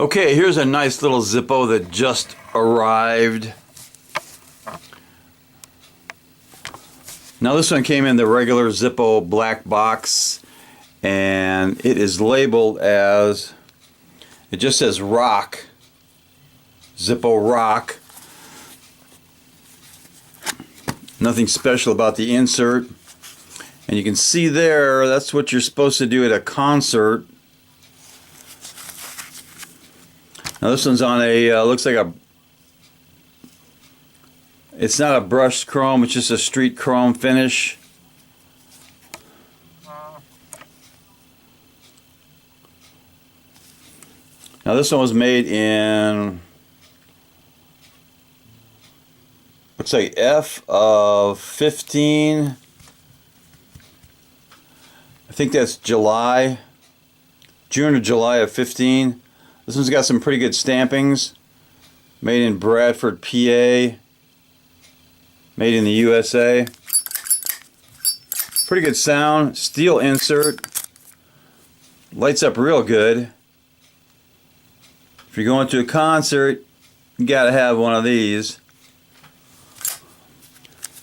Okay, here's a nice little Zippo that just arrived. Now this one came in the regular Zippo black box, and it is labeled as, it just says Rock Zippo Rock. Nothing special about the insert. And you can see there, that's what you're supposed to do at a concert. Now this one's on a, looks like a, it's not a brushed chrome, it's just a street chrome finish. Now this one was made in, looks like F of 15. I think that's July, June or July of 15. This one's got some pretty good stampings. Made in Bradford, PA. Made in the USA. Pretty good sound. Steel insert. Lights up real good. If you're going to a concert, you gotta have one of these.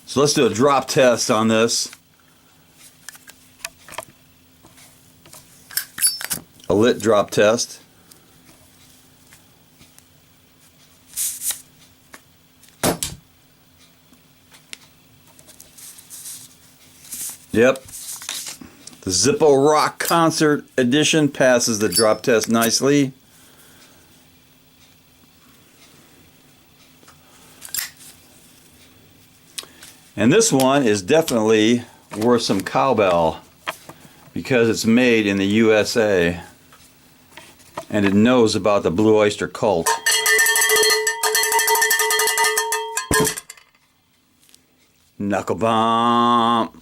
So let's do a drop test on this. A lit drop test. Yep. The Zippo Rock Concert Edition passes the drop test nicely. And this one is definitely worth some cowbell because it's made in the USA and it knows about the Blue Oyster Cult. Knuckle bump.